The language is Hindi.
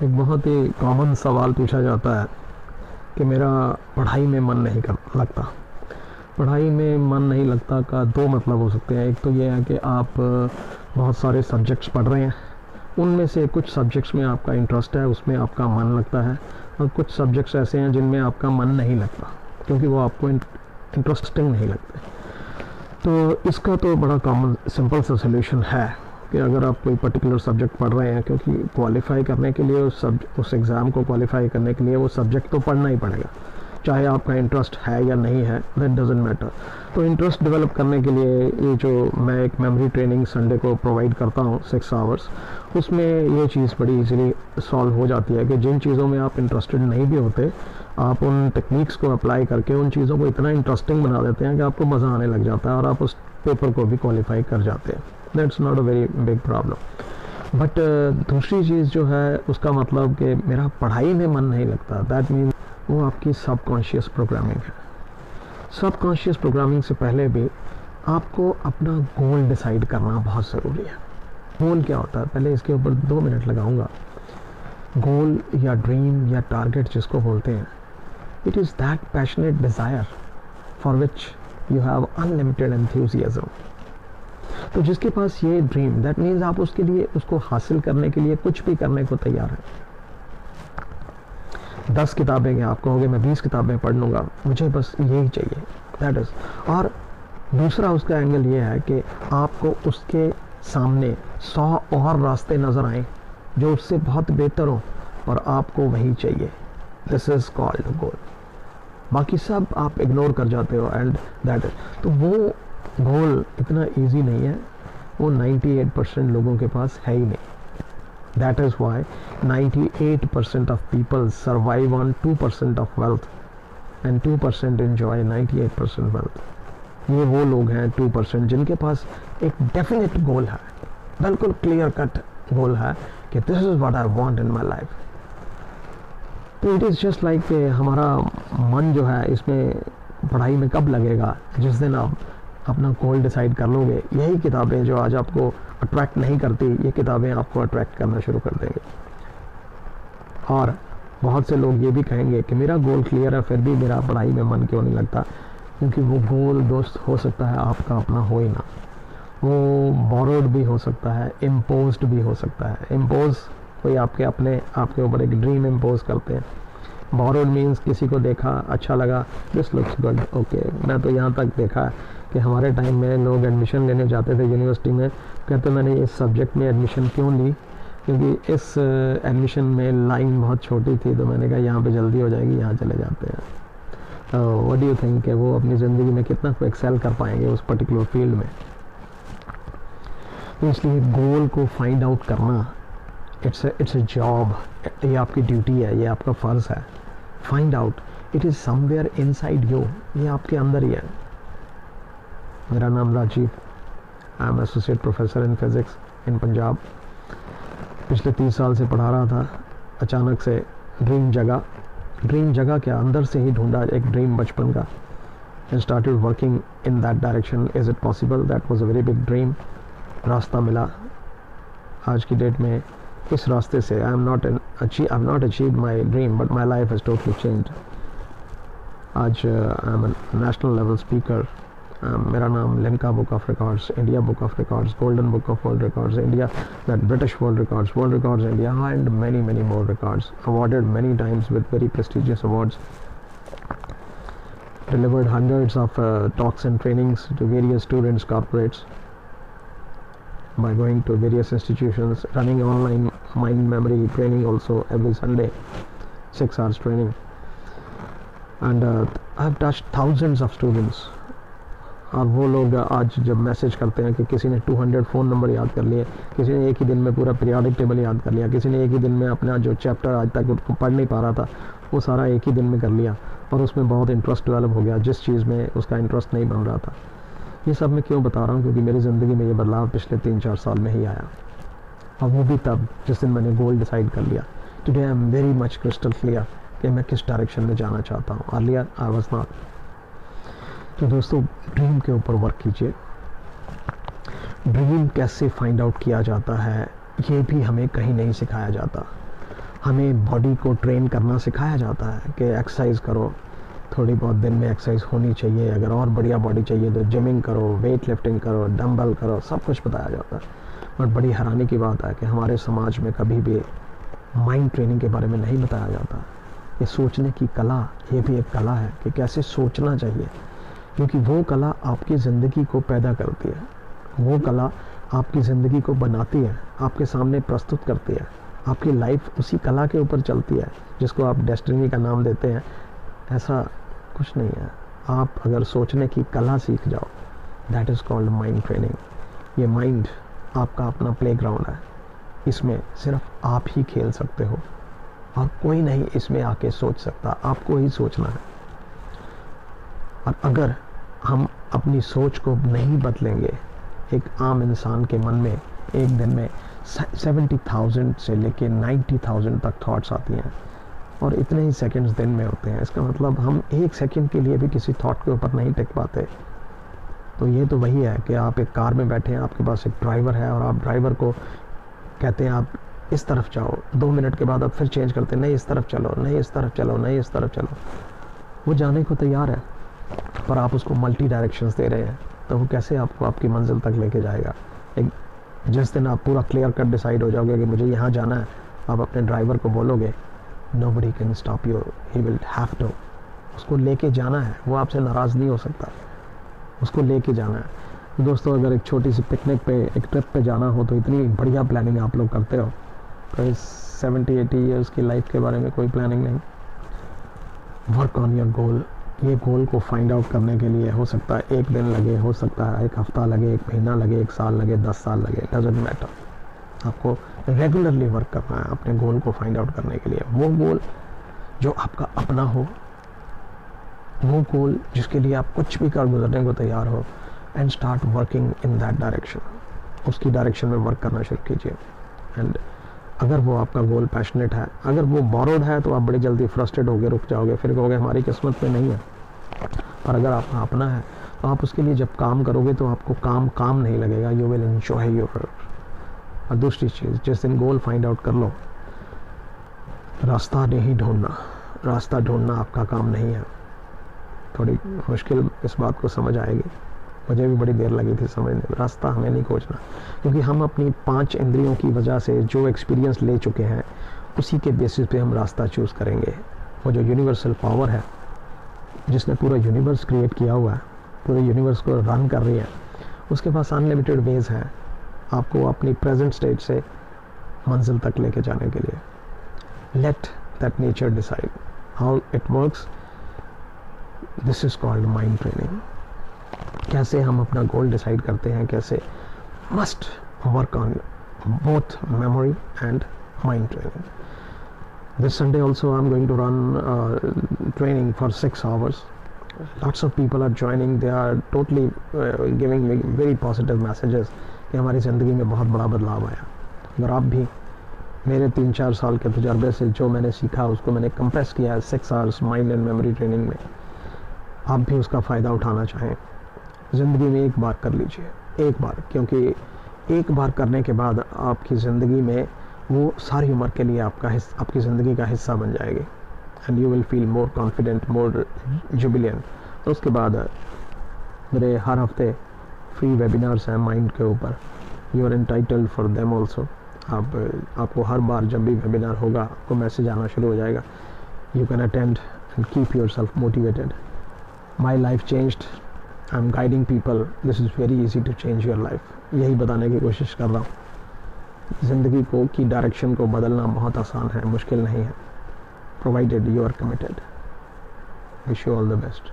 एक बहुत ही कॉमन सवाल पूछा जाता है कि मेरा पढ़ाई में मन नहीं लगता। पढ़ाई में मन नहीं लगता का दो मतलब हो सकते हैं। एक तो ये है कि आप बहुत सारे सब्जेक्ट्स पढ़ रहे हैं, उनमें से कुछ सब्जेक्ट्स में आपका इंटरेस्ट है, उसमें आपका मन लगता है, और कुछ सब्जेक्ट्स ऐसे हैं जिनमें आपका मन नहीं लगता क्योंकि वो आपको इंटरेस्टिंग नहीं लगते। तो इसका तो बड़ा कॉमन सिंपल सा सोल्यूशन है कि अगर आप कोई पर्टिकुलर सब्जेक्ट पढ़ रहे हैं, क्योंकि क्वालिफाई करने के लिए उस एग्ज़ाम को क्वालिफाई करने के लिए वो सब्जेक्ट तो पढ़ना ही पड़ेगा, चाहे आपका इंटरेस्ट है या नहीं है, दैट डजंट मैटर। तो इंटरेस्ट डेवलप करने के लिए ये जो मैं एक मेमोरी ट्रेनिंग संडे को प्रोवाइड करता हूँ 6 आवर्स, उसमें ये चीज़ बड़ी इजीली सॉल्व हो जाती है कि जिन चीज़ों में आप इंटरेस्टेड नहीं भी होते, आप उन टेक्निक्स को अप्लाई करके उन चीज़ों को इतना इंटरेस्टिंग बना देते हैं कि आपको मज़ा आने लग जाता है और आप उस पेपर को भी क्वालिफाई कर जाते हैं। That's not a very big problem. But दूसरी चीज़ जो है उसका मतलब कि मेरा पढ़ाई में मन नहीं लगता, दैट मीन्स वो आपकी सबकॉन्शियस प्रोग्रामिंग है। सबकॉन्शियस प्रोग्रामिंग से पहले भी आपको अपना गोल डिसाइड करना बहुत ज़रूरी है। गोल क्या होता है, पहले इसके ऊपर 2 मिनट लगाऊंगा। गोल या ड्रीम या टारगेट जिसको बोलते हैं, it is that passionate desire for which you have unlimited enthusiasm. तो जिसके पास ये ड्रीम, दैट मीन्स आप उसके लिए, उसको हासिल करने के लिए कुछ भी करने को तैयार हैं। 10 किताबें हैं, आप कहोगे मैं 20 किताबें पढ़ लूँगा, मुझे बस यही चाहिए, दैट इज़। और दूसरा उसका एंगल ये है कि आपको उसके सामने 100 और रास्ते नज़र आएँ जो उससे बहुत बेहतर हो और आपको वही चाहिए। दिस इज़ कॉल्ड गोल। बाकी सब आप इग्नोर कर जाते हो एंड दैट इज। तो वो गोल इतना इजी नहीं है, वो 98% लोगों के पास है ही नहीं। That is why 98% of people survive on 2% of wealth and 2% enjoy 98% wealth. ये वो लोग हैं 2% जिनके पास एक डेफिनेट गोल है, बिल्कुल क्लियर कट गोल है कि this is what I want in my life. तो इट इज़ जस्ट लाइक हमारा मन जो है इसमें पढ़ाई में कब लगेगा, जिस दिन आप अपना गोल डिसाइड कर लोगे। यही किताबें जो आज आपको अट्रैक्ट नहीं करती, ये किताबें आपको अट्रैक्ट करना शुरू कर देंगे। और बहुत से लोग ये भी कहेंगे कि मेरा गोल क्लियर है, फिर भी मेरा पढ़ाई में मन क्यों नहीं लगता, क्योंकि वो गोल दोस्त हो सकता है आपका अपना हो ही ना, वो बोरोड भी हो सकता है, इम्पोज्ड भी हो सकता है। इम्पोज कोई आपके ऊपर एक ड्रीम इम्पोज करते हैं। बोरोड मीन्स किसी को देखा, अच्छा लगा, दिस लुक्स गुड, ओके। मैं तो यहाँ तक देखा है कि हमारे टाइम में लोग एडमिशन लेने जाते थे यूनिवर्सिटी में, कहते मैंने इस सब्जेक्ट में एडमिशन क्यों ली, क्योंकि इस एडमिशन में लाइन बहुत छोटी थी, तो मैंने कहा यहाँ पे जल्दी हो जाएगी, यहाँ चले जाते हैं। तो व्हाट डू यू थिंक कि वो अपनी ज़िंदगी में कितना को एक्सेल कर पाएंगे उस पर्टिकुलर फील्ड में। तो इसलिए गोल को फाइंड आउट करना, इट्स अ जॉब, ये आपकी ड्यूटी है, ये आपका फ़र्ज़ है। Find out, it is somewhere inside you, ये आपके अंदर ही है। मेरा नाम Rajiv, I am associate professor in physics in Punjab. पिछले 30 साल से पढ़ा रहा था, अचानक से ड्रीम जगह क्या, अंदर से ही ढूंढा एक ड्रीम बचपन का, and started working in that direction. Is it possible, that was a very big dream. रास्ता मिला। आज की डेट में इस रास्ते से I have not achieved my dream, but my life has totally changed. आज I am national level speaker. मेरा नाम Limca book of records, India book of records, golden book of world records India, that British world records India, and many more records, awarded many times with very prestigious awards, delivered hundreds of talks and trainings to various students, corporates, by going to various institutions, running online mind memory training also every Sunday, 6 hours training, and I've touched thousands of students. और वो लोग आज जब मैसेज करते हैं कि किसी ने 200 फ़ोन नंबर याद कर लिए, किसी ने एक ही दिन में पूरा पीरियाडिक टेबल याद कर लिया, किसी ने एक ही दिन में अपना जो चैप्टर आज तक उसको पढ़ नहीं पा रहा था वो सारा एक ही दिन में कर लिया, और उसमें बहुत इंटरेस्ट डेवलप हो गया जिस चीज़ में उसका इंटरेस्ट नहीं बन रहा था। ये सब मैं क्यों बता रहा हूँ, क्योंकि मेरी ज़िंदगी में ये बदलाव पिछले 3-4 साल में ही आया, और वो भी तब जिस दिन मैंने गोल डिसाइड कर लिया। Today I am very much crystal clear कि मैं किस डायरेक्शन में जाना चाहता हूँ। Earlier I was not. तो दोस्तों, ड्रीम के ऊपर वर्क कीजिए। ड्रीम कैसे फाइंड आउट किया जाता है ये भी हमें कहीं नहीं सिखाया जाता। हमें बॉडी को ट्रेन करना सिखाया जाता है कि एक्सरसाइज करो, थोड़ी बहुत दिन में एक्सरसाइज होनी चाहिए, अगर और बढ़िया बॉडी चाहिए तो जिमिंग करो, वेट लिफ्टिंग करो, डंबल करो, सब कुछ बताया जाता है। बट बड़ी हैरानी की बात है कि हमारे समाज में कभी भी माइंड ट्रेनिंग के बारे में नहीं बताया जाता। ये सोचने की कला, ये भी एक कला है कि कैसे सोचना चाहिए, क्योंकि वो कला आपकी ज़िंदगी को पैदा करती है, वो कला आपकी ज़िंदगी को बनाती है, आपके सामने प्रस्तुत करती है। आपकी लाइफ उसी कला के ऊपर चलती है, जिसको आप डेस्टिनी का नाम देते हैं। ऐसा कुछ नहीं है। आप अगर सोचने की कला सीख जाओ, that is called mind training. ये माइंड आपका अपना प्लेग्राउंड है, इसमें सिर्फ आप ही खेल सकते हो और कोई नहीं इसमें आके सोच सकता, आपको ही सोचना है। और अगर हम अपनी सोच को नहीं बदलेंगे, एक आम इंसान के मन में एक दिन में 70,000 से लेके 90,000 तक थॉट्स आती हैं और इतने ही सेकंड्स दिन में होते हैं। इसका मतलब हम एक सेकंड के लिए भी किसी थॉट के ऊपर नहीं टिक पाते। तो ये तो वही है कि आप एक कार में बैठे हैं, आपके पास एक ड्राइवर है और आप ड्राइवर को कहते हैं आप इस तरफ जाओ, 2 मिनट के बाद आप फिर चेंज करते हैं, नहीं इस तरफ चलो, नहीं इस तरफ चलो, नहीं इस तरफ चलो। वो जाने को तैयार है पर आप उसको मल्टी डायरेक्शंस दे रहे हैं, तो वो कैसे आपको आपकी मंजिल तक लेके जाएगा। एक जिस दिन आप पूरा क्लियर कट डिसाइड हो जाओगे कि मुझे यहाँ जाना है, आप अपने ड्राइवर को बोलोगे nobody can stop you, he will have to, उसको लेके जाना है, वो आपसे नाराज़ नहीं हो सकता, उसको लेके जाना है। दोस्तों, अगर एक छोटी सी पिकनिक पे, एक ट्रिप पे जाना हो तो इतनी बढ़िया प्लानिंग आप लोग करते हो, तो इस 70-80 ईयर्स की लाइफ के बारे में कोई प्लानिंग नहीं। Work on your goal. ये गोल को फाइंड आउट करने के लिए हो सकता है 1 दिन लगे, हो सकता है 1 हफ्ता लगे, 1 महीना लगे, 1 साल लगे, 10 साल लगे, डजंट मैटर। आपको रेगुलरली वर्क करना है अपने गोल को फाइंड आउट करने के लिए। वो गोल जो आपका अपना हो, वो गोल जिसके लिए आप कुछ भी कर गुजरने को तैयार हो, and start working in that direction. उसकी डायरेक्शन में वर्क करना शुरू कीजिए। एंड अगर वो आपका गोल पैशनेट है, अगर वो बोरोड है, तो आप बड़ी जल्दी फ्रस्ट्रेट होकर रुक जाओगे, फिर कहोगे हमारी किस्मत में नहीं है। और अगर आपका अपना है तो आप उसके लिए जब काम करोगे तो आपको काम नहीं लगेगा, you will enjoy your work. और दूसरी चीज़, जिस दिन गोल फाइंड आउट कर लो, रास्ता नहीं ढूंढना, रास्ता ढूंढना आपका काम नहीं है। थोड़ी मुश्किल इस बात को समझ आएगी, मुझे भी बड़ी देर लगी थी समझने में। रास्ता हमें नहीं खोजना, क्योंकि हम अपनी 5 इंद्रियों की वजह से जो एक्सपीरियंस ले चुके हैं, उसी के बेसिस पे हम रास्ता चूज़ करेंगे। वो जो यूनिवर्सल पावर है जिसने पूरा यूनिवर्स क्रिएट किया हुआ है, पूरे यूनिवर्स को रन कर रही है, उसके पास अनलिमिटेड वेज हैं आपको अपनी प्रेजेंट स्टेट से मंजिल तक लेके जाने के लिए। Let that nature decide how it works. This is called mind training. कैसे हम अपना गोल डिसाइड करते हैं, कैसे must work on both memory and mind training. This Sunday also I'm going to run training for 6 hours. Lots of people are joining. They are totally giving me very positive messages कि हमारी ज़िंदगी में बहुत बड़ा बदलाव आया। अगर आप भी मेरे 3-4 साल के तजर्बे से जो मैंने सीखा उसको मैंने कंप्रेस किया है 6 hours mind and memory training में, आप भी उसका फ़ायदा उठाना चाहें, ज़िंदगी में एक बार कर लीजिए, एक बार, क्योंकि एक बार करने के बाद आपकी ज़िंदगी में वो सारी उम्र के लिए आपकी ज़िंदगी का हिस्सा बन जाएगी। And you will feel more confident, more Jubilant. तो उसके बाद मेरे हर हफ्ते फ्री वेबिनार्स हैं माइंड के ऊपर, you are entitled for them also. आपको हर बार जब भी वेबिनार होगा आपको मैसेज आना शुरू हो जाएगा। You can attend and keep yourself motivated. My life changed, I am guiding people, this is very easy to change your life. यही बताने की कोशिश कर रहा हूँ। ज़िंदगी की डायरेक्शन को बदलना बहुत आसान है, मुश्किल नहीं है, provided you are committed. Wish you all the best.